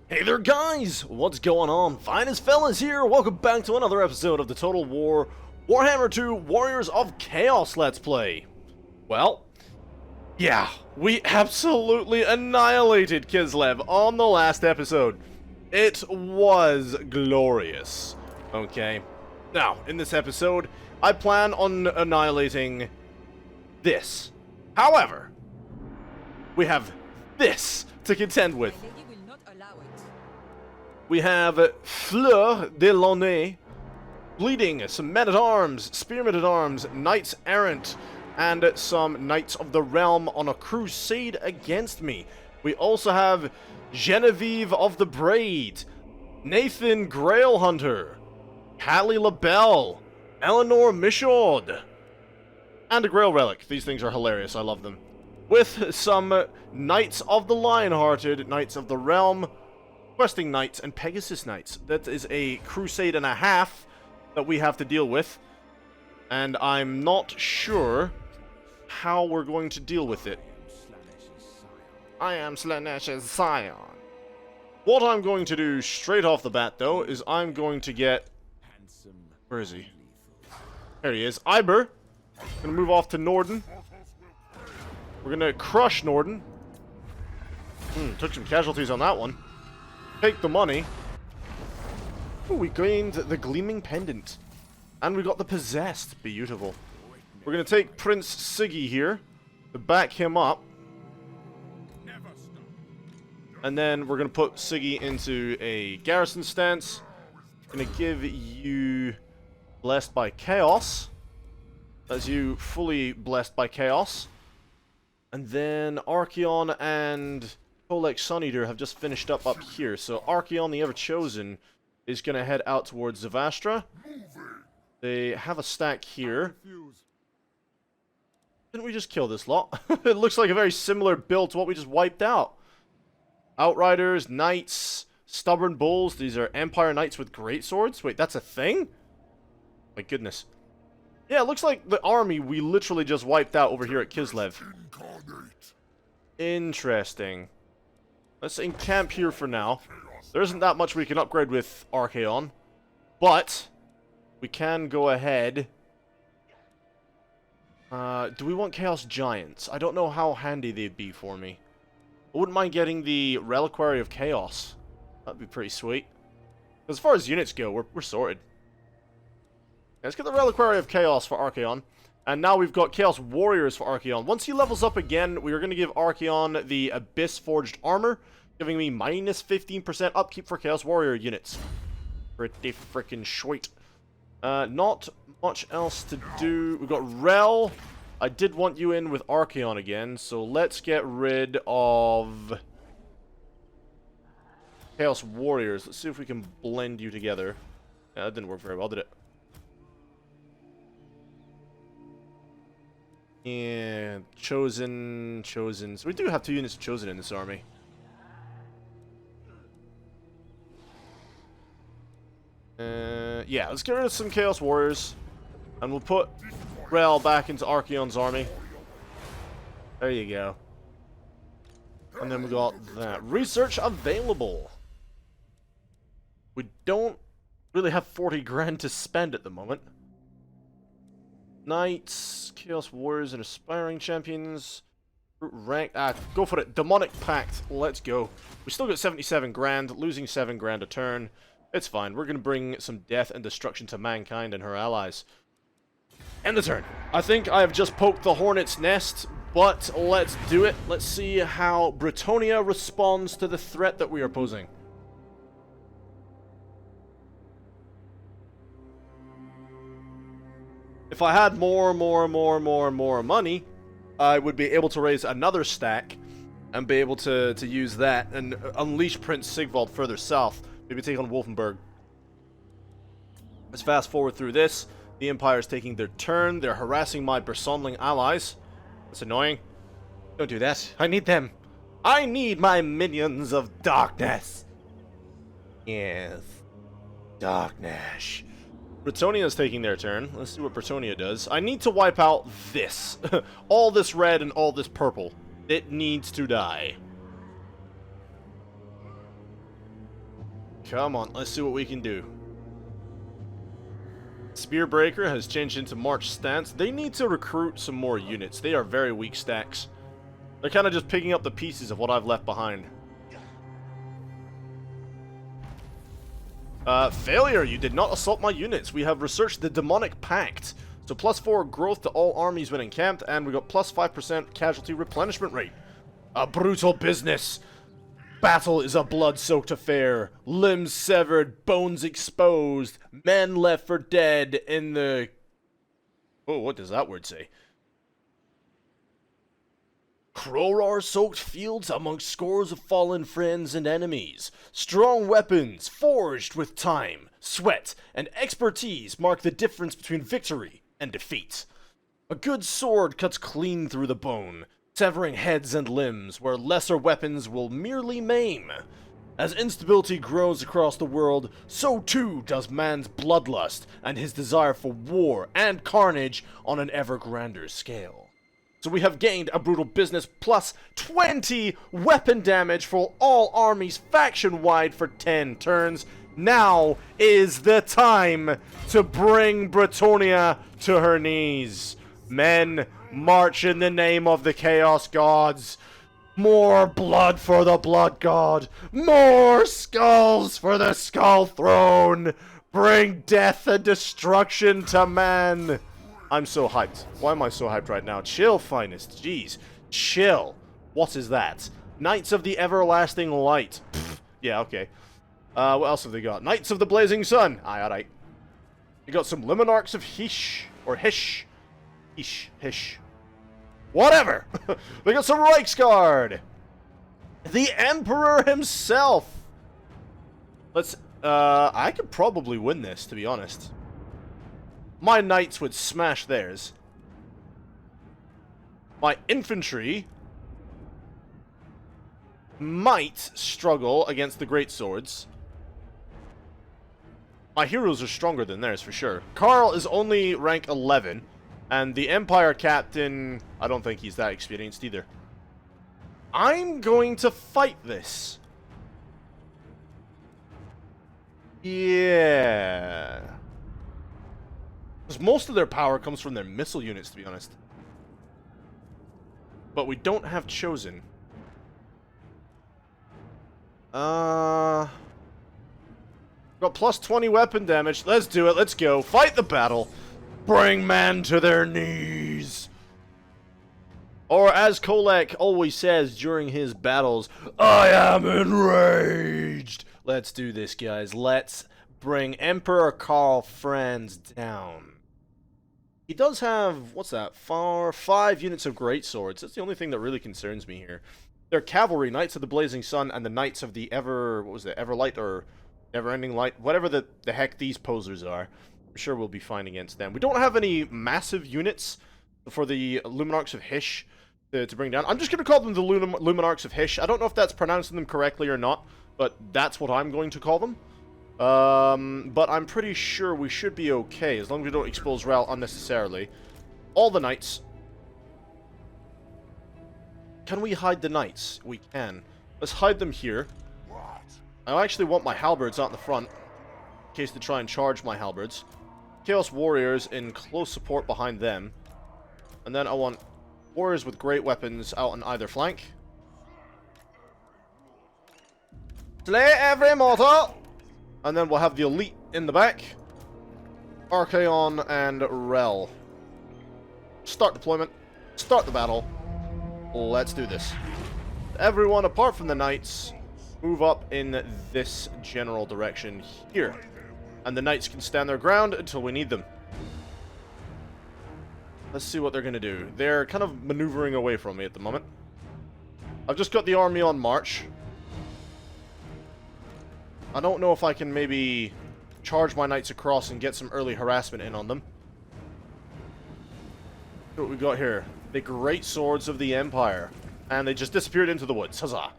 Hey there guys, what's going on? FinestFellaz here, welcome back to another episode of the Total War Warhammer 2 Warriors of Chaos Let's Play. Well, yeah, we absolutely annihilated Kislev on the last episode. It was glorious. Okay, now, in this episode, I plan on annihilating this. However, we have this to contend with. We have Fleur de Launay, Bleeding, some men-at-arms, spearmen-at-arms, knights-errant, and some Knights of the Realm on a crusade against me. We also have Genevieve of the Braid, Nathan Grailhunter, Callie LaBelle, Eleanor Michaud, and a Grail Relic. These things are hilarious, I love them. With some Knights of the Lionhearted, Knights of the Realm, Questing Knights, and Pegasus Knights. That is a crusade and a half that we have to deal with. And I'm not sure how we're going to deal with it. I am Slanesh's scion. What I'm going to do straight off the bat, though, is I'm going to get... Where is he? There he is. Iber. Gonna move off to Norden. We're gonna crush Norden. Took some casualties on that one. Take the money. Ooh, we gained the Gleaming Pendant. And we got the Possessed. Beautiful. We're going to take Prince Siggy here to back him up. And then we're going to put Siggy into a garrison stance. Going to give you Blessed by Chaos. As you fully Blessed by Chaos. And then Archeon and Kolek Suneater have just finished up here, so Archeon the Ever-Chosen is going to head out towards Zavastra. They have a stack here. Didn't we just kill this lot? It looks like a very similar build to what we just wiped out. Outriders, Knights, Stubborn Bulls. These are Empire Knights with great swords. Wait, that's a thing? My goodness. Yeah, it looks like the army we literally just wiped out over here at Kislev. Interesting. Let's encamp here for now. There isn't that much we can upgrade with Archeon, but we can go ahead. Do we want Chaos Giants? I don't know how handy they'd be for me. I wouldn't mind getting the Reliquary of Chaos. That'd be pretty sweet. As far as units go, we're sorted. Let's get the Reliquary of Chaos for Archeon. And now we've got Chaos Warriors for Archeon. Once he levels up again, we are going to give Archeon the Abyss Forged Armor, giving me minus 15% upkeep for Chaos Warrior units. Pretty freaking sweet. Not much else to do. We've got Rel. I did want you in with Archeon again, so let's get rid of Chaos Warriors. Let's see if we can blend you together. Yeah, that didn't work very well, did it? Yeah, Chosen. So we do have 2 units of Chosen in this army. Yeah, let's get rid of some Chaos Warriors. And we'll put Rel back into Archeon's army. There you go. And then we got that. Research available. We don't really have 40 grand to spend at the moment. Knights, Chaos Warriors, and Aspiring Champions. Rank, go for it. Demonic Pact. Let's go. We still got 77 grand, losing 7 grand a turn. It's fine. We're going to bring some death and destruction to mankind and her allies. End the turn. I think I have just poked the hornet's nest, but let's do it. Let's see how Bretonnia responds to the threat that we are posing. If I had more money, I would be able to raise another stack and be able to use that and unleash Prince Sigvald further south. Maybe take on Wolfenburg. Let's fast forward through this. The Empire is taking their turn. They're harassing my Bersonling allies. That's annoying. Don't do that. I need them. I need my minions of darkness. Yes. Darkness. Bretonnia is taking their turn. Let's see what Bretonnia does. I need to wipe out this. All this red and all this purple. It needs to die. Come on, let's see what we can do. Spearbreaker has changed into March stance. They need to recruit some more units. They are very weak stacks. They're kind of just picking up the pieces of what I've left behind. Failure, you did not assault my units. We have researched the Demonic Pact. So +4 growth to all armies when encamped, and we got +5% casualty replenishment rate. A brutal business. Battle is a blood-soaked affair. Limbs severed, bones exposed, men left for dead in the... Oh, what does that word say? Crorar-soaked fields amongst scores of fallen friends and enemies. Strong weapons, forged with time, sweat, and expertise mark the difference between victory and defeat. A good sword cuts clean through the bone, severing heads and limbs, where lesser weapons will merely maim. As instability grows across the world, so too does man's bloodlust and his desire for war and carnage on an ever grander scale. So we have gained a brutal business plus 20 weapon damage for all armies faction-wide for 10 turns. Now is the time to bring Bretonnia to her knees. Men, march in the name of the Chaos Gods. More blood for the Blood God. More skulls for the Skull Throne. Bring death and destruction to man. I'm so hyped. Why am I so hyped right now? Chill, Finest. Jeez. Chill. What is that? Knights of the Everlasting Light. Pfft. Yeah, okay. What else have they got? Knights of the Blazing Sun. Aye, alright. You got some Limonarchs of Hish. Or Hish. Hish. Whatever! We got some Reiksguard! The Emperor himself! Let's, I could probably win this, to be honest. My knights would smash theirs. My infantry might struggle against the great swords. My heroes are stronger than theirs, for sure. Karl is only rank 11, and the Empire Captain, I don't think he's that experienced either. I'm going to fight this. Yeah. Because most of their power comes from their missile units, to be honest. But we don't have Chosen. Got plus 20 weapon damage. Let's do it. Let's go. Fight the battle. Bring men to their knees. Or as Kolek always says during his battles, I am enraged. Let's do this, guys. Let's bring Emperor Karl Franz down. He does have, what's that, 5 units of great swords. That's the only thing that really concerns me here. They're cavalry, Knights of the Blazing Sun, and the Knights of the Everlight, or Never-Ending Light, whatever the heck these posers are. I'm sure we'll be fine against them. We don't have any massive units for the Luminarchs of Hish to bring down. I'm just going to call them the Luminarchs of Hish. I don't know if that's pronouncing them correctly or not, but that's what I'm going to call them. But I'm pretty sure we should be okay, as long as we don't expose Ral unnecessarily. All the knights. Can we hide the knights? We can. Let's hide them here. I actually want my halberds out in the front, in case they try and charge my halberds. Chaos Warriors in close support behind them. And then I want warriors with great weapons out on either flank. Slay every mortal! And then we'll have the elite in the back. Archaon and Rel. Start deployment. Start the battle. Let's do this. Everyone, apart from the knights, move up in this general direction here. And the knights can stand their ground until we need them. Let's see what they're going to do. They're kind of maneuvering away from me at the moment. I've just got the army on march. I don't know if I can maybe charge my knights across and get some early harassment in on them. See what we got here. The great swords of the Empire. And they just disappeared into the woods. Huzzah.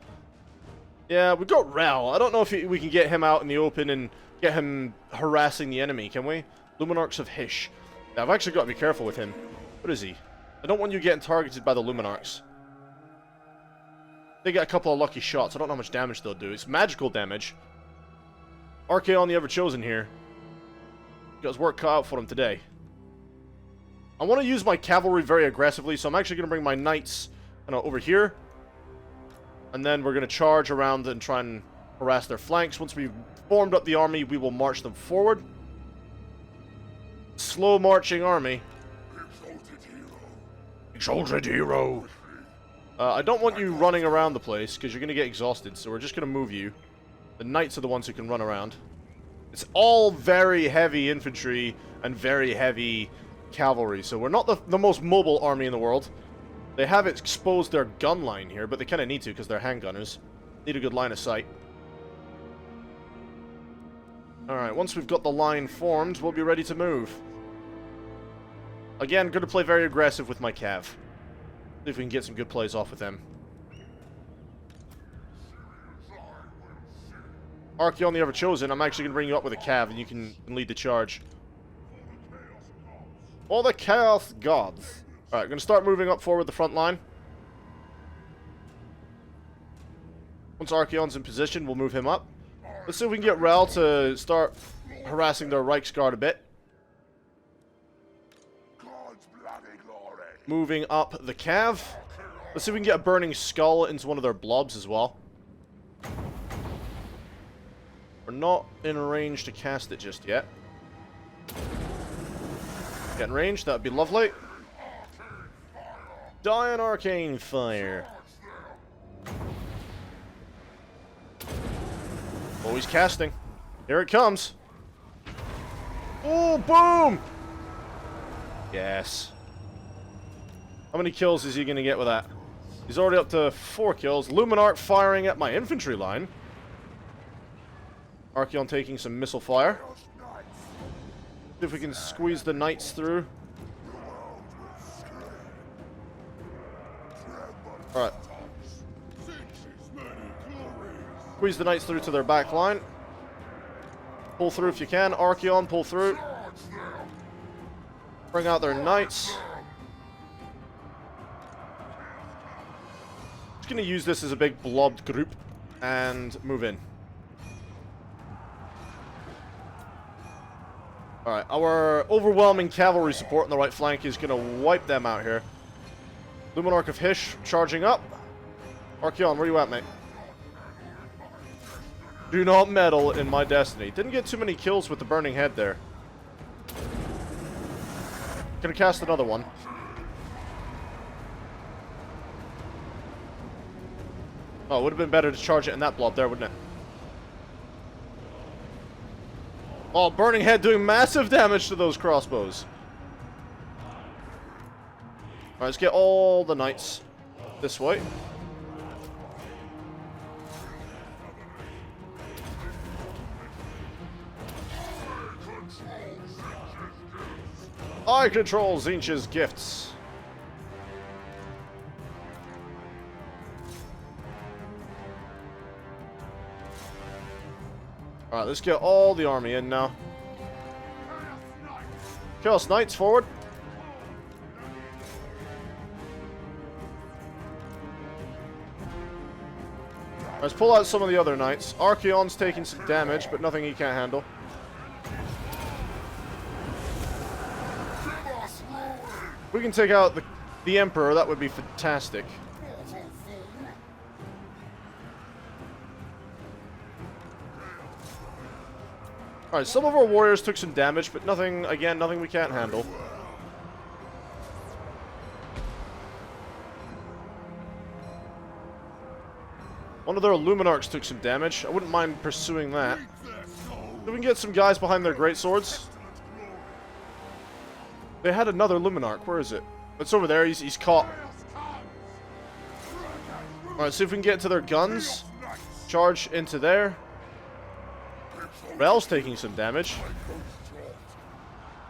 Yeah, we've got Rel. I don't know if we can get him out in the open and get him harassing the enemy, can we? Luminarchs of Hish. Now, I've actually got to be careful with him. What is he? I don't want you getting targeted by the Luminarchs. They get a couple of lucky shots. I don't know how much damage they'll do. It's magical damage. Archaon the Ever-Chosen here. Got his work cut out for him today. I want to use my cavalry very aggressively, so I'm actually going to bring my knights over here. And then we're going to charge around and try and harass their flanks. Once we've formed up the army, we will march them forward. Slow marching army. Exalted hero. I don't want you running around the place, because you're going to get exhausted, so we're just going to move you. The knights are the ones who can run around. It's all very heavy infantry and very heavy cavalry, so we're not the most mobile army in the world. They have exposed their gun line here, but they kind of need to because they're handgunners. Need a good line of sight. Alright, once we've got the line formed, we'll be ready to move. Again, going to play very aggressive with my cav. See if we can get some good plays off with them. Archaon the Ever-Chosen, I'm actually going to bring you up with a cav, and you can lead the charge. All the Chaos Gods. Alright, going to start moving up forward the front line. Once Archaon's in position, we'll move him up. Let's see if we can get Rel to start harassing their Reichsguard a bit. Moving up the cav. Let's see if we can get a burning skull into one of their blobs as well. We're not in range to cast it just yet. Get in range, that'd be lovely. Die in arcane fire. Oh, he's casting. Here it comes. Oh, boom! Yes. How many kills is he going to get with that? He's already up to 4 kills. Luminarch firing at my infantry line. Archaon taking some missile fire. See if we can squeeze the knights through. Alright. Squeeze the knights through to their back line. Pull through if you can. Archaon, pull through. Bring out their knights. Just going to use this as a big blobbed group and move in. Alright, our overwhelming cavalry support on the right flank is going to wipe them out here. Luminarch of Hish charging up. Archaon, where you at, mate? Do not meddle in my destiny. Didn't get too many kills with the burning head there. Gonna cast another one. Oh, it would have been better to charge it in that blob there, wouldn't it? Oh, burning head doing massive damage to those crossbows. Alright, let's get all the knights this way. I control Tzeentch's gifts. Alright, let's get all the army in now. Chaos Knights forward. Let's pull out some of the other knights. Archaon's taking some damage, but nothing he can't handle. If we can take out the Emperor, that would be fantastic. Alright, some of our warriors took some damage, but nothing, again, nothing we can't handle. One of their Luminarchs took some damage. I wouldn't mind pursuing that. If we can get some guys behind their greatswords. They had another Luminarch. Where is it? It's over there. He's caught. Alright, see if we can get to their guns. Charge into there. Rel's taking some damage.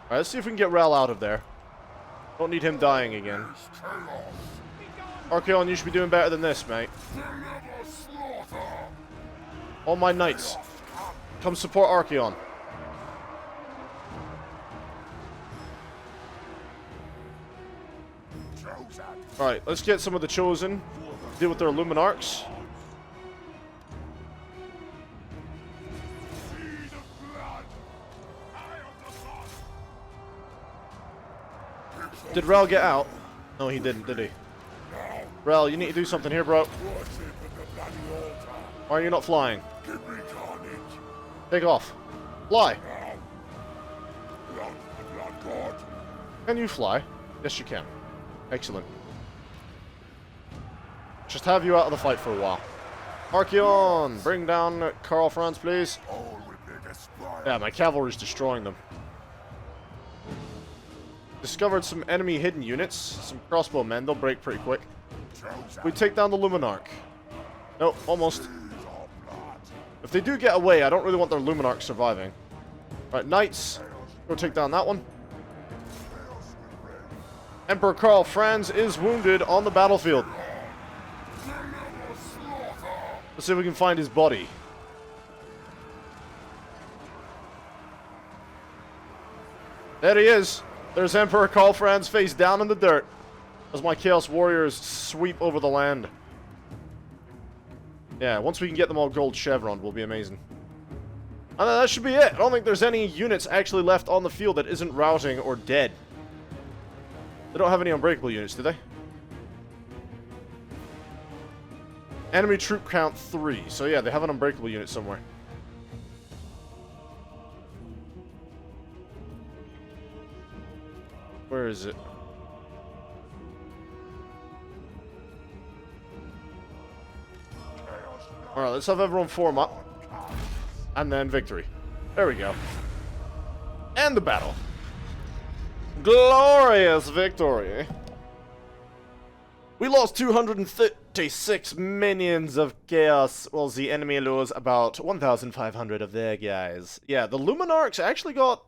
Alright, let's see if we can get Rel out of there. Don't need him dying again. Archaon, you should be doing better than this, mate. All my knights, come support Archaon. Alright, let's get some of the Chosen. Deal with their Luminarchs. Did Rel get out? No, he didn't, did he? Rel, you need to do something here, bro. Why are you not flying? Take off. Fly. Can you fly? Yes, you can. Excellent. Just have you out of the fight for a while. Archeon, bring down Karl Franz, please. Yeah, my cavalry's destroying them. Discovered some enemy hidden units. Some crossbow men, they'll break pretty quick. We take down the Luminarch. Nope, almost. If they do get away, I don't really want their Luminarch surviving. Right, Knights, go take down that one. Emperor Karl Franz is wounded on the battlefield. Let's see if we can find his body. There he is. There's Emperor Karl Franz face down in the dirt as my Chaos Warriors sweep over the land. Yeah, once we can get them all gold chevron, we'll be amazing. And that should be it. I don't think there's any units actually left on the field that isn't routing or dead. They don't have any unbreakable units, do they? Enemy troop count 3. So yeah, they have an unbreakable unit somewhere. Where is it? Alright, let's have everyone form up. And then victory. There we go. And the battle. Glorious victory. We lost 236 minions of chaos, while the enemy lose about 1,500 of their guys. Yeah, the Luminarchs actually got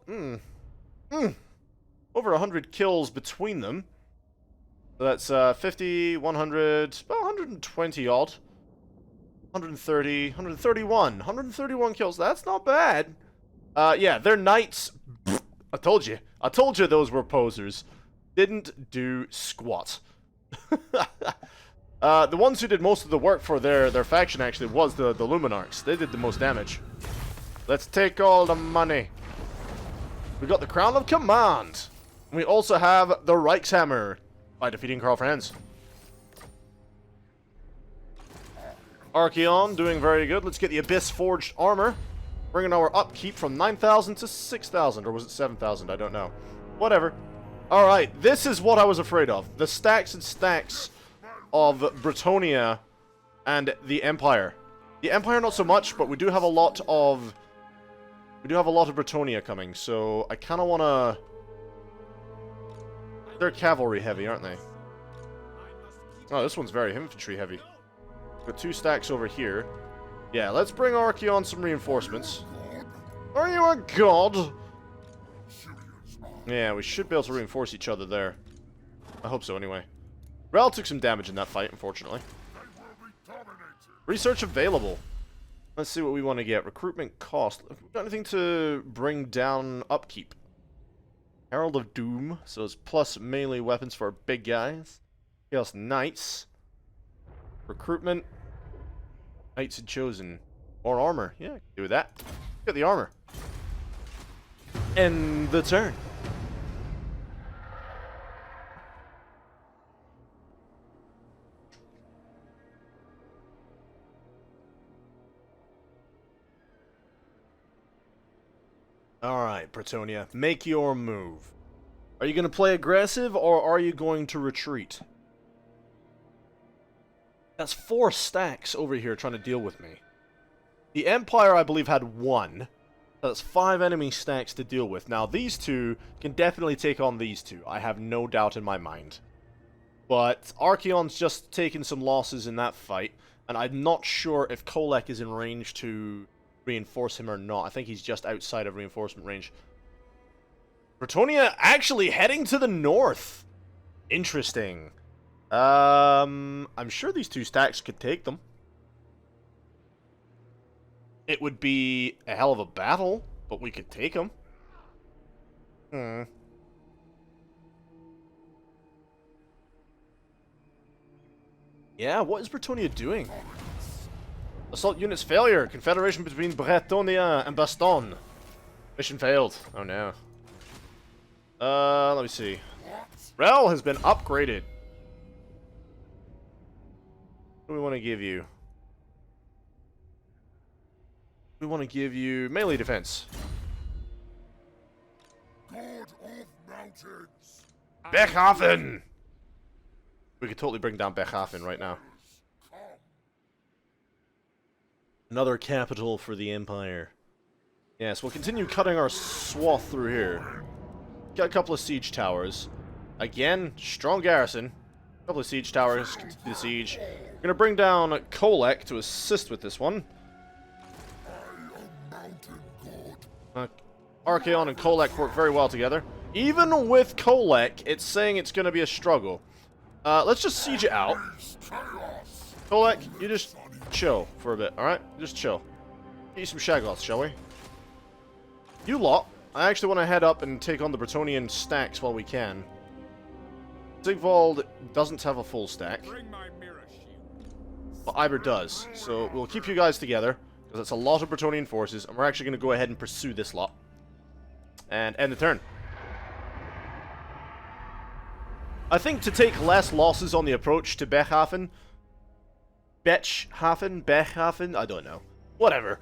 over 100 kills between them. So that's 50, 100, well, 120 odd. 130, 131. 131 kills. That's not bad. Yeah, their knights. I told you. I told you those were posers. Didn't do squat. The ones who did most of the work for their faction actually was the Luminarchs. They did the most damage. Let's take all the money. We got the Crown of Command. We also have the Reichshammer by defeating Karl Franz. Archeon doing very good. Let's get the Abyss Forged Armor. Bringing our upkeep from 9,000 to 6,000. Or was it 7,000? I don't know. Whatever. Alright, this is what I was afraid of. The stacks and stacks of Bretonia and the Empire. The Empire not so much, but we do have a lot of... We do have a lot of Bretonia coming, so I kind of want to... They're cavalry heavy, aren't they? Oh, this one's very infantry heavy. Got 2 stacks over here. Yeah, let's bring Archeon some reinforcements. Are you a god? Yeah, we should be able to reinforce each other there. I hope so, anyway. Rel took some damage in that fight, unfortunately. Research available. Let's see what we want to get. Recruitment cost. Have we got anything to bring down upkeep? Herald of Doom. So it's plus melee weapons for big guys. Chaos Knights. Recruitment. Knights and Chosen. More armor. Yeah, I can do that. Get the armor. End the turn. Alright, Bretonia. Make your move. Are you going to play aggressive, or are you going to retreat? That's 4 stacks over here trying to deal with me. The Empire, I believe, had 1. That's 5 enemy stacks to deal with. Now, these 2 can definitely take on these 2. I have no doubt in my mind. But Archeon's just taken some losses in that fight, and I'm not sure if Kolek is in range to reinforce him or not. I think he's just outside of reinforcement range. Bretonia actually heading to the north. Interesting. I'm sure these 2 stacks could take them. It would be a hell of a battle, but we could take them. Yeah, what is Bretonia doing? Assault units failure. Confederation between Bretonia and Baston. Mission failed. Oh no. Let me see. Rel has been upgraded. What do we want to give you? We want to give you melee defense. God of mountains. Beckhafen! We could totally bring down Beckhafen right now. Another capital for the Empire. Yes, we'll continue cutting our swath through here. Got a couple of siege towers. Again, strong garrison. A couple of siege towers, continue the siege. We're gonna bring down Kolek to assist with this one. Archaon and Kolek work very well together. Even with Kolek, it's saying it's gonna be a struggle. Let's just siege it out. Kolek, you just chill for a bit, alright? Just chill. Get you some Shaggoths, shall we? You lot, I actually want to head up and take on the Bretonnian stacks while we can. Sigvald doesn't have a full stack, but Iber does, so we'll keep you guys together, because that's a lot of Bretonnian forces, and we're actually going to go ahead and pursue this lot. And end the turn. I think to take less losses on the approach to Beckhafen, Beckhafen, I don't know. Whatever.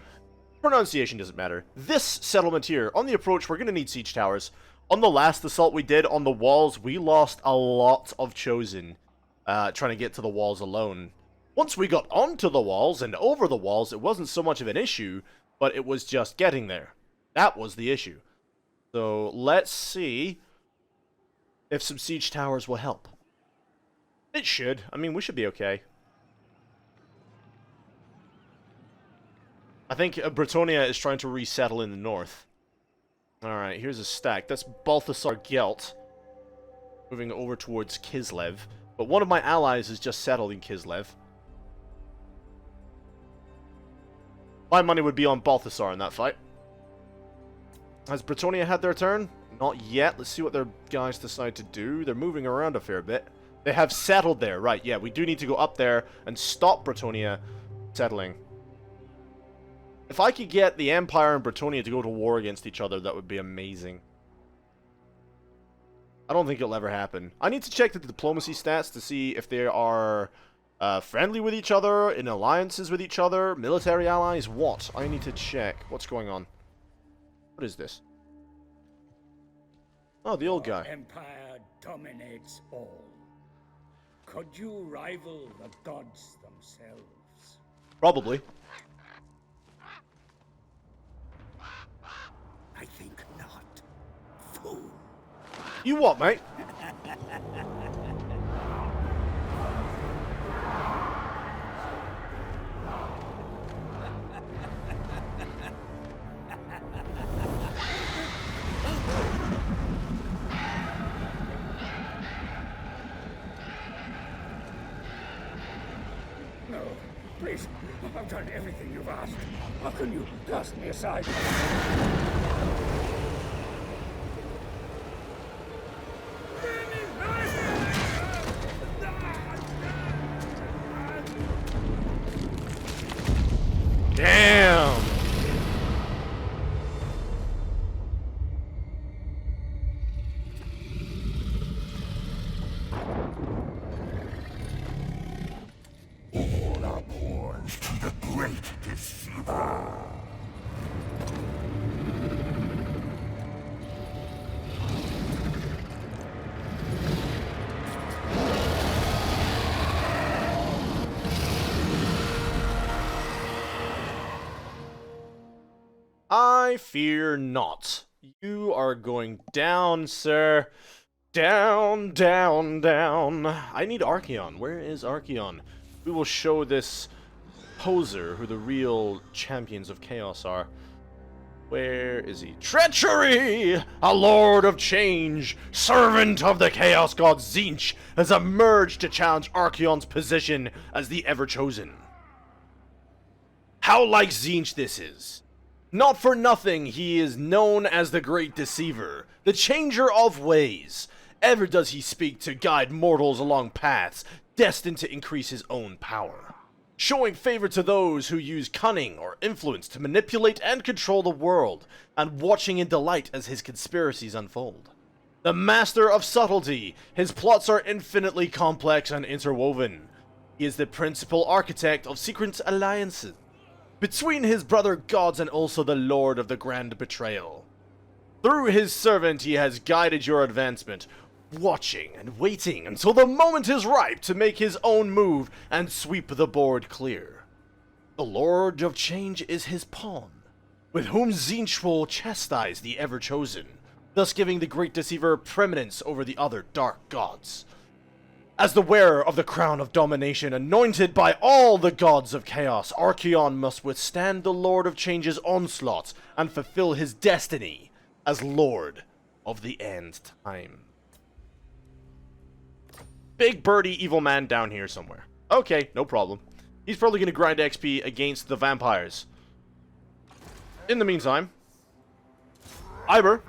Pronunciation doesn't matter. This settlement here, on the approach, we're going to need siege towers. On the last assault we did on the walls, we lost a lot of Chosen trying to get to the walls alone. Once we got onto the walls and over the walls, it wasn't so much of an issue, but it was just getting there. That was the issue. So let's see if some siege towers will help. It should. I mean, we should be okay. I think Bretonnia is trying to resettle in the north. Alright, here's a stack. That's Balthasar Gelt. Moving over towards Kislev. But one of my allies is just settled in Kislev. My money would be on Balthasar in that fight. Has Bretonnia had their turn? Not yet. Let's see what their guys decide to do. They're moving around a fair bit. They have settled there. Right, yeah, we do need to go up there and stop Bretonnia settling. If I could get the Empire and Bretonnia to go to war against each other, that would be amazing. I don't think it'll ever happen. I need to check the diplomacy stats to see if they are friendly with each other, in alliances with each other, military allies, what? I need to check. What's going on? What is this? Oh, the old guy. Empire dominates all. Could you rival the gods themselves? Probably. I think not. Fool. You what, mate? No, please. I've done everything you've asked. How can you cast me aside? Damn! All are born to the great deceiver. I fear not. You are going down, sir. Down, down, down. I need Archaon. Where is Archaon? We will show this poser who the real champions of chaos are. Where is he? Treachery! A lord of change, servant of the chaos god Tzeentch, has emerged to challenge Archaon's position as the ever-chosen. How like Tzeentch this is. Not for nothing he is known as the Great Deceiver, the Changer of Ways. Ever does he speak to guide mortals along paths destined to increase his own power, showing favor to those who use cunning or influence to manipulate and control the world, and watching in delight as his conspiracies unfold. The master of subtlety. His plots are infinitely complex and interwoven. He is the principal architect of secret alliances between his brother gods and also the lord of the grand betrayal. Through his servant he has guided your advancement, watching and waiting until the moment is ripe to make his own move and sweep the board clear. The Lord of Change is his pawn, with whom Tzeentch will chastise the Ever-Chosen, thus giving the Great Deceiver preeminence over the other dark gods. As the wearer of the crown of domination, anointed by all the gods of chaos, Archaon must withstand the Lord of Change's onslaught and fulfill his destiny as Lord of the End Time. Big birdie evil man down here somewhere. Okay, no problem. He's probably going to grind XP against the vampires. In the meantime, Iber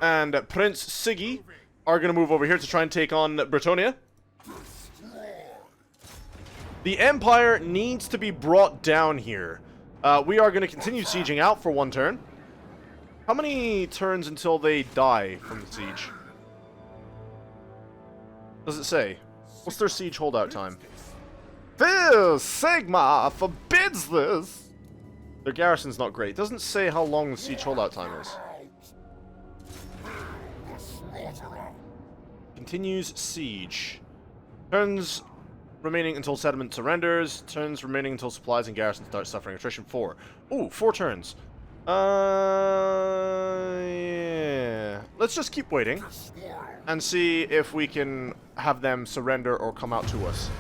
and Prince Siggy are going to move over here to try and take on Bretonnia. The Empire needs to be brought down here. We are going to continue sieging out for one turn. How many turns until they die from the siege? Does it say? What's their siege holdout time? This Sigma forbids this! Their garrison's not great. It doesn't say how long the siege holdout time is. Continues siege. Turns remaining until settlement surrenders. Turns remaining until supplies and garrison start suffering attrition. 4. Ooh, 4 turns. Yeah. Let's just keep waiting and see if we can have them surrender or come out to us.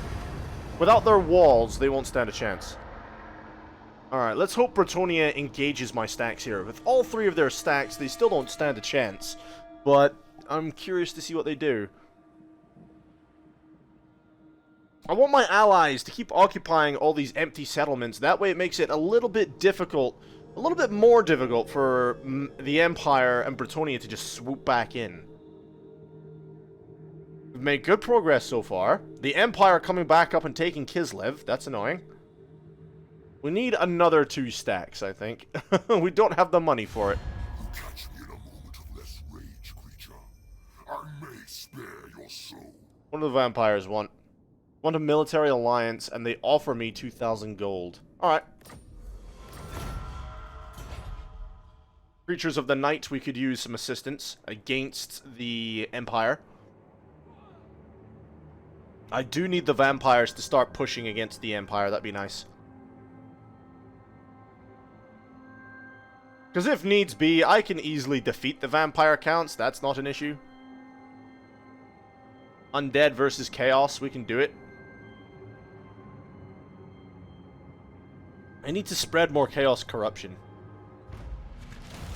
Without their walls, they won't stand a chance. Alright, let's hope Bretonnia engages my stacks here. With all 3 of their stacks, they still don't stand a chance. But I'm curious to see what they do. I want my allies to keep occupying all these empty settlements. That way it makes it a little bit difficult, a little bit more difficult for the Empire and Bretonnia to just swoop back in. We've made good progress so far. The Empire coming back up and taking Kislev. That's annoying. We need another 2 stacks, I think. We don't have the money for it. You catch me in a moment of less rage, creature. I may spare your soul. What do the vampires want? Want a military alliance, and they offer me 2,000 gold. Alright. Creatures of the night, we could use some assistance against the Empire. I do need the vampires to start pushing against the Empire. That'd be nice. Because if needs be, I can easily defeat the vampire counts. That's not an issue. Undead versus chaos, we can do it. I need to spread more chaos corruption.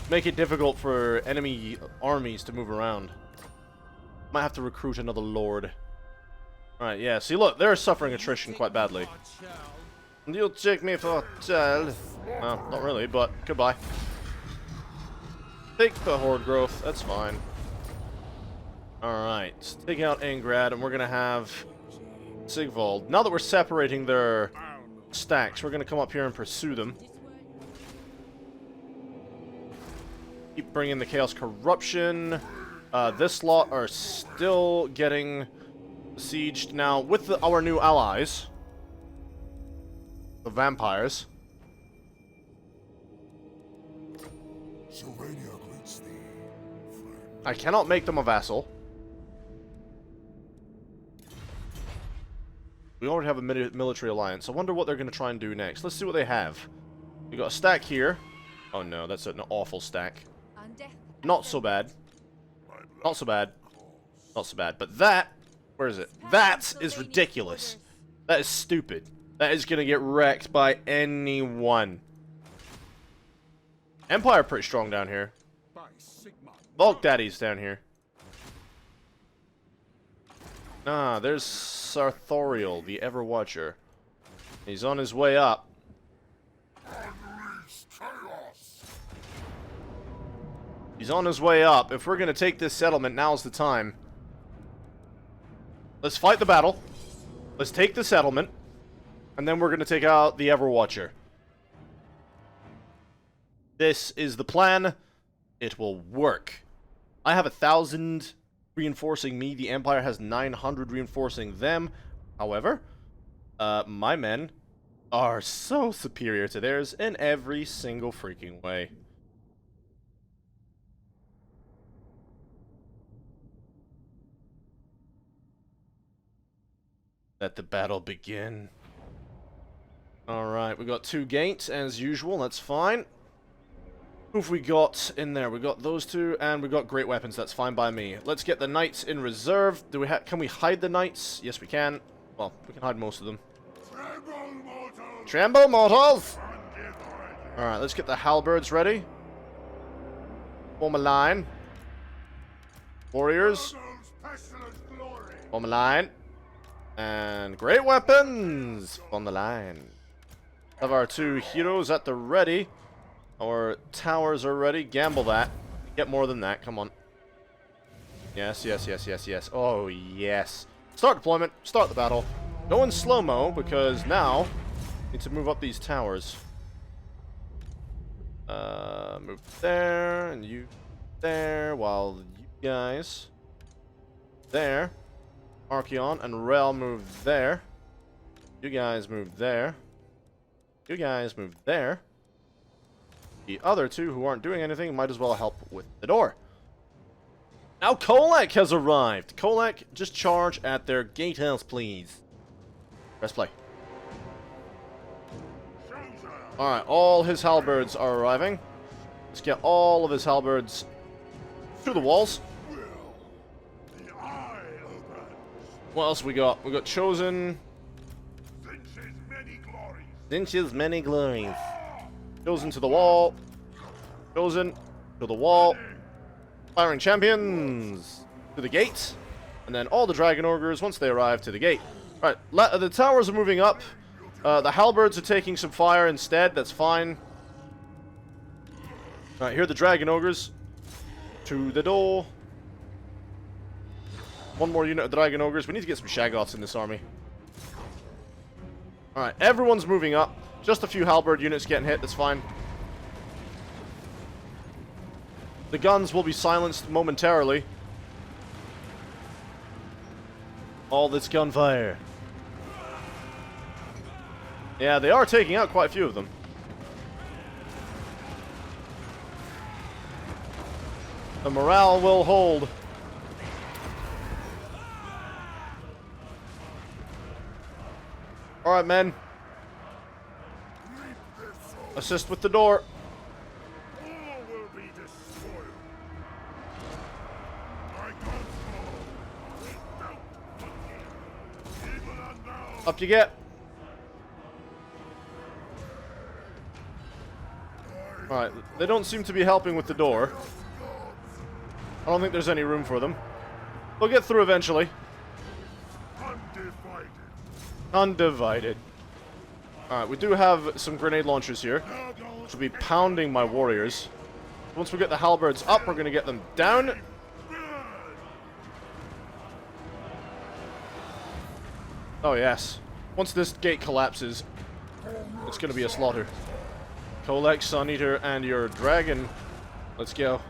Make it difficult for enemy armies to move around. Might have to recruit another lord. Alright, yeah, see look, they're suffering attrition quite badly. You'll take me for a child. Well, not really, but goodbye. Take the horde growth, that's fine. Alright, let's take out Angrad, and we're gonna have Sigvald. Now that we're separating their stacks, we're gonna come up here and pursue them. Keep bringing the Chaos Corruption. This lot are still getting besieged. Now, with our new allies, the vampires. Sylvania greets thee, friend. I cannot make them a vassal. We already have a military alliance. I wonder what they're going to try and do next. Let's see what they have. We got a stack here. Oh no, that's an awful stack. Not so bad. Not so bad. Not so bad. But that, where is it? That is ridiculous. That is stupid. That is going to get wrecked by anyone. Empire pretty strong down here. Bulk Daddy's down here. Ah, there's Sarthoriel, the Everwatcher. He's on his way up. He's on his way up. If we're going to take this settlement, now's the time. Let's fight the battle. Let's take the settlement. And then we're going to take out the Everwatcher. This is the plan. It will work. I have 1,000 reinforcing me. The Empire has 900 reinforcing them. However, my men are so superior to theirs in every single freaking way. Let the battle begin. Alright, we got 2 gates as usual, that's fine. Who have we got in there? We got those 2, and we got great weapons, that's fine by me. Let's get the knights in reserve. Can we hide the knights? Yes, we can. Well, we can hide most of them. Tremble, mortals! Alright, let's get the halberds ready. Form a line. Warriors. Form a line. And great weapons on the line. Have our 2 heroes at the ready. Our towers are ready. Gamble that. Get more than that. Come on. Yes, yes, yes, yes, yes. Oh, yes. Start deployment. Start the battle. Go in slow-mo, because now we need to move up these towers. Move there, and you there, while you guys there. Archeon and Rel move there. You guys move there. You guys move there. The other 2 who aren't doing anything might as well help with the door. Now Kolek has arrived. Kolek, just charge at their gatehouse, please. Press play. Alright, all his halberds are arriving. Let's get all of his halberds to the walls. What else we got? We got Chosen. Zinch's many glories. Chosen to the wall. Chosen to the wall. Firing champions to the gate. And then all the dragon ogres once they arrive to the gate. Alright, the towers are moving up. The halberds are taking some fire instead. That's fine. Alright, here are the dragon ogres. To the door. 1 more unit of dragon ogres. We need to get some shagoths in this army. Alright, everyone's moving up. Just a few halberd units getting hit. That's fine. The guns will be silenced momentarily. All this gunfire. Yeah, they are taking out quite a few of them. The morale will hold. Alright, men. Assist with the door. Up you get. Alright, they don't seem to be helping with the door. I don't think there's any room for them. They'll get through eventually. Undivided. Alright, we do have some grenade launchers here, which will be pounding my warriors. Once we get the halberds up, we're going to get them down. Oh yes. Once this gate collapses, it's going to be a slaughter. Kolek, Sun Eater, and your dragon. Let's go.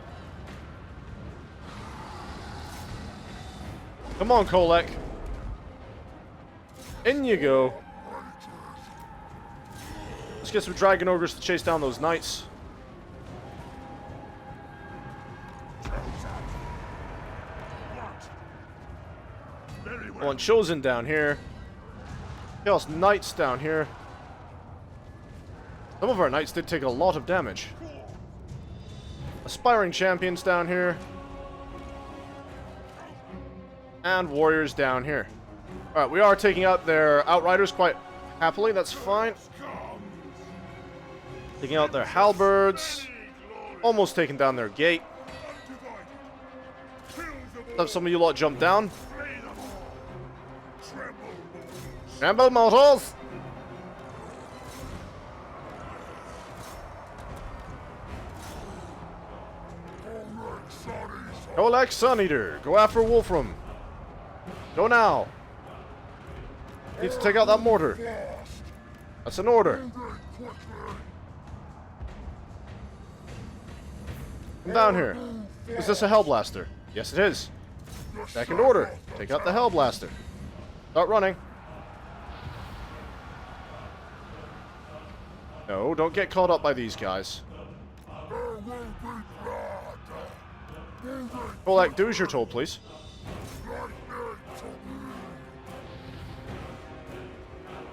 Come on, Kolek. In you go. Let's get some dragon ogres to chase down those knights. One Chosen down here. Chaos Knights down here. Some of our knights did take a lot of damage. Aspiring champions down here. And warriors down here. Alright, we are taking out their outriders quite happily, that's fine. Taking out their halberds. Almost taking down their gate. Have some of you lot jump down. Tremble, mortals! Kolek, Sun Eater, go after Wolfram. Go now. Need to take out that mortar. That's an order. Come down here. Is this a Hellblaster? Yes, it is. Second order. Take out the Hellblaster. Start running. No, don't get caught up by these guys. Kolak, do as you're told, please.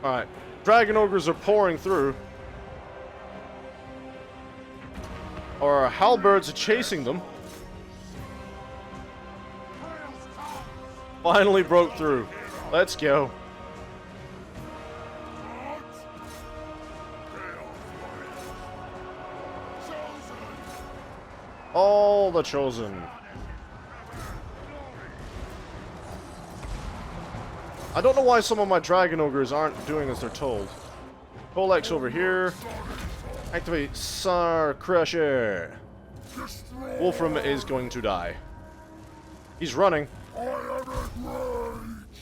Alright. Dragon Ogres are pouring through. Our halberds are chasing them. Finally broke through. Let's go. All the chosen. I don't know why some of my Dragon Ogres aren't doing as they're told. Kolek's over here. Activate Sar Crusher. Wolfram is going to die. He's running.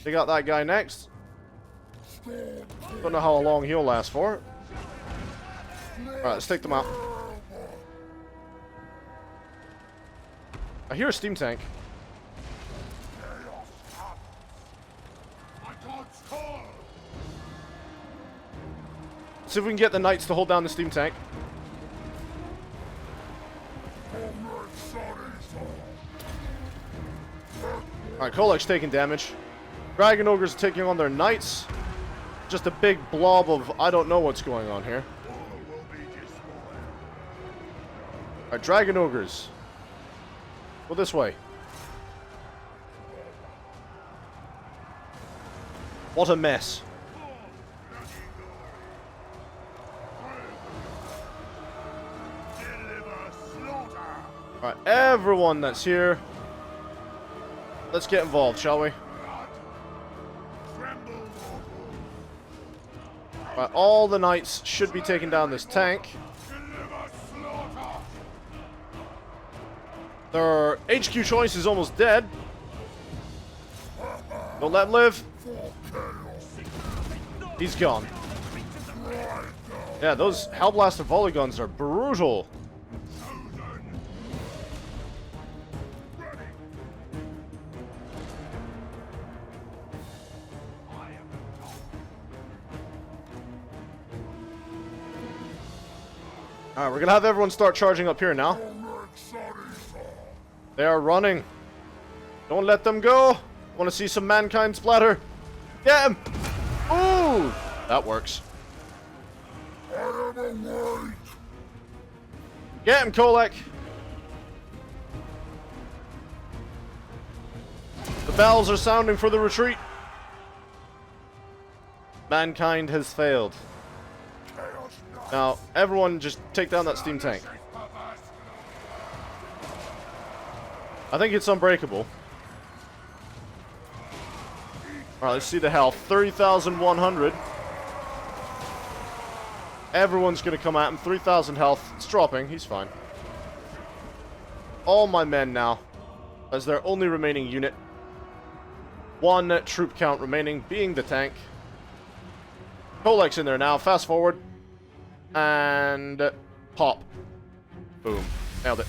They got that guy next. Don't know how long he'll last for. Alright, let's take them out. I hear a steam tank. See if we can get the knights to hold down the steam tank. Alright, Kolek's taking damage. Dragon Ogres are taking on their knights. Just a big blob of I don't know what's going on here. Alright, Dragon Ogres. Go this way. What a mess. Alright, everyone that's here. Let's get involved, shall we? Alright, all the knights should be taking down this tank. Their HQ choice is almost dead. Don't let him live. He's gone. Yeah, those Hellblaster volley guns are brutal. Alright, we're gonna have everyone start charging up here now. They are running. Don't let them go. Want to see some mankind splatter? Get him! Ooh! That works. Get him, Kolek! The bells are sounding for the retreat. Mankind has failed. Now, everyone just take down that steam tank. I think it's unbreakable. Alright, let's see the health. 30,100. Everyone's gonna come at him. 3,000 health. It's dropping. He's fine. All my men now, as their only remaining unit. One troop count remaining, being the tank. Kolek's in there now. Fast forward. And pop. Boom. Nailed it.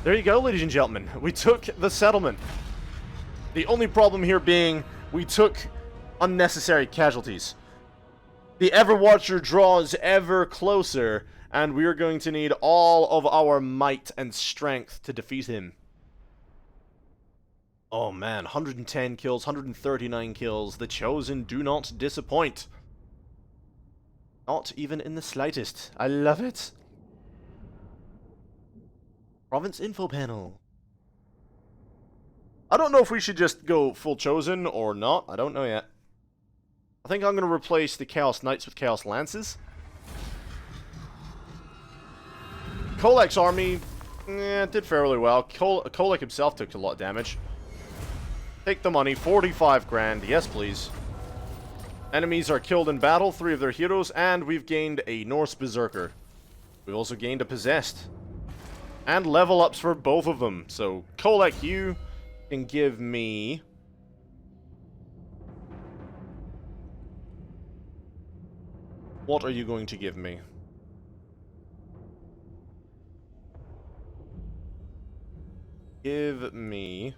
There you go, ladies and gentlemen. We took the settlement. The only problem here being we took unnecessary casualties. The Everwatcher draws ever closer, and we are going to need all of our might and strength to defeat him. Oh man, 110 kills, 139 kills. The Chosen do not disappoint. Not even in the slightest. I love it. Province info panel. I don't know if we should just go full Chosen or not. I don't know yet. I think I'm going to replace the Chaos Knights with Chaos Lances. Kolek's army did fairly well. Kolek himself took a lot of damage. Take the money. 45 grand. Yes, please. Enemies are killed in battle, 3 of their heroes, and we've gained a Norse Berserker. We've also gained a Possessed. And level ups for both of them. So, Kolek, you can give me... What are you going to give me? Give me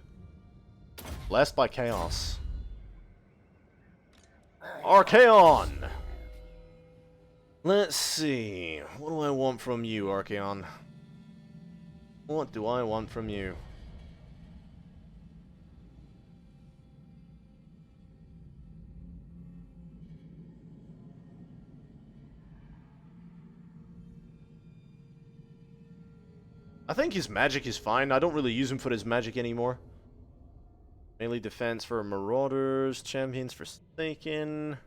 Blessed by Chaos. Archaon! Let's see. What do I want from you, Archaon? What do I want from you? I think his magic is fine. I don't really use him for his magic anymore. Melee defense for Marauders, Champions for Snaking.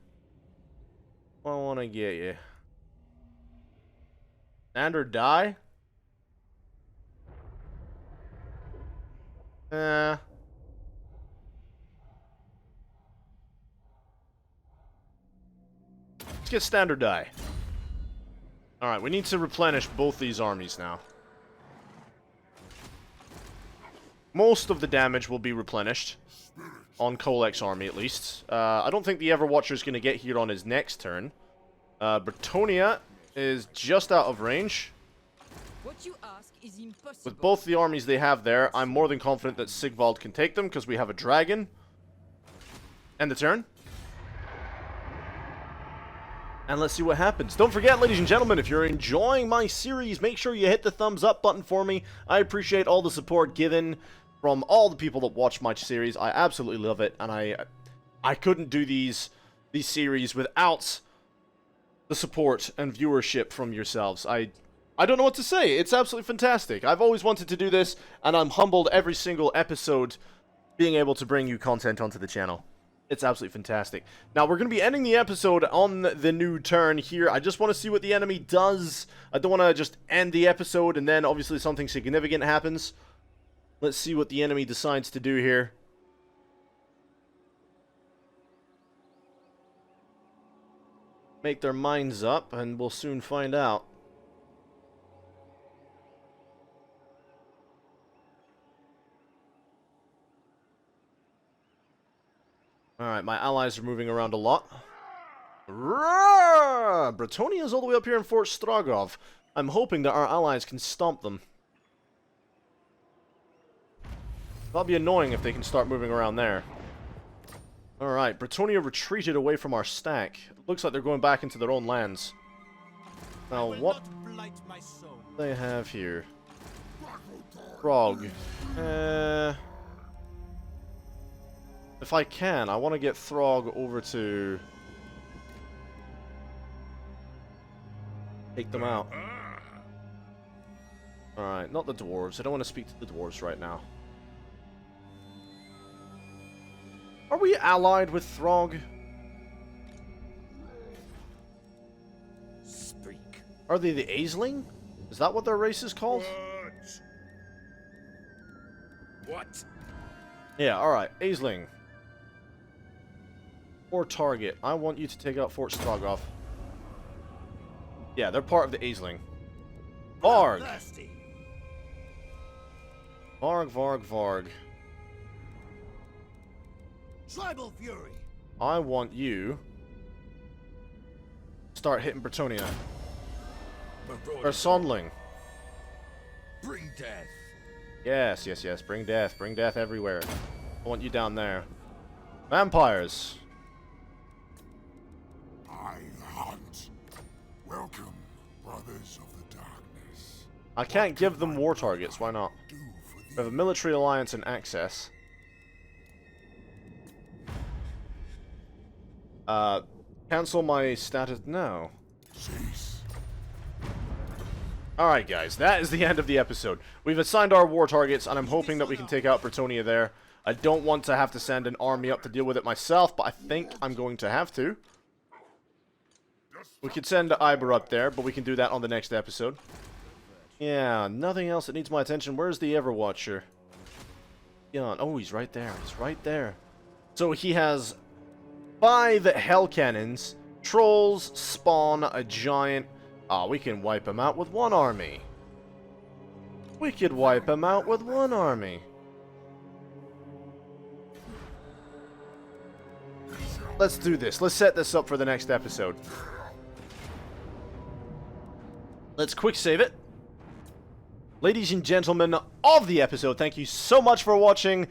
I want to get you. Stand or die? Let's get stand or die. Alright, we need to replenish both these armies now. Most of the damage will be replenished. On Kolek's army, at least. I don't think the Everwatcher's going to get here on his next turn. Bretonia is just out of range. What you ask is impossible. With both the armies they have there, I'm more than confident that Sigvald can take them, because we have a dragon. End the turn. And let's see what happens. Don't forget, ladies and gentlemen, if you're enjoying my series, make sure you hit the thumbs up button for me. I appreciate all the support given from all the people that watch my series. I absolutely love it, and I couldn't do these series without the support and viewership from yourselves. I don't know what to say. It's absolutely fantastic. I've always wanted to do this, and I'm humbled every single episode being able to bring you content onto the channel. It's absolutely fantastic. Now, we're going to be ending the episode on the new turn here. I just want to see what the enemy does. I don't want to just end the episode and then obviously something significant happens. Let's see what the enemy decides to do here. Make their minds up, and we'll soon find out. Alright, my allies are moving around a lot. Roar! Bretonia's all the way up here in Fort Strogov. I'm hoping that our allies can stomp them. That'll be annoying if they can start moving around there. Alright, Bretonia retreated away from our stack. It looks like they're going back into their own lands. Now, what do they have here? Throg. If I can, I want to get Throg over to take them out. Alright, not the dwarves. I don't want to speak to the dwarves right now. Are we allied with Throg? Speak. Are they the Aisling? Is that what their race is called? What? Yeah, alright. Aisling. Or target. I want you to take out Fort Strogov. Yeah, they're part of the Aisling. Varg! Varg, Varg, Varg. Tribal fury. I want you to start hitting Bretonia. Or Sondling. Bring death. Yes, yes, yes. Bring death. Bring death everywhere. I want you down there. Vampires. I hunt. Welcome, brothers of the darkness. I can't give them war targets. Why not? We have a military alliance and access. Cancel my status. No. Alright, guys. That is the end of the episode. We've assigned our war targets, and I'm hoping that we can take out Bretonia there. I don't want to have to send an army up to deal with it myself, but I think I'm going to have to. We could send Iber up there, but we can do that on the next episode. Yeah, nothing else that needs my attention. Where's the Everwatcher? Yeah, oh, he's right there. He's right there. So he has 5 hell cannons, trolls, spawn, a giant. Ah, we can wipe him out with one army. We could wipe him out with one army. Let's do this. Let's set this up for the next episode. Let's quick save it. Ladies and gentlemen of the episode, thank you so much for watching.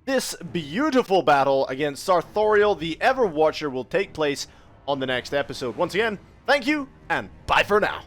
This beautiful battle against Sartorial the Ever Watcher will take place on the next episode. Once again, thank you, and bye for now.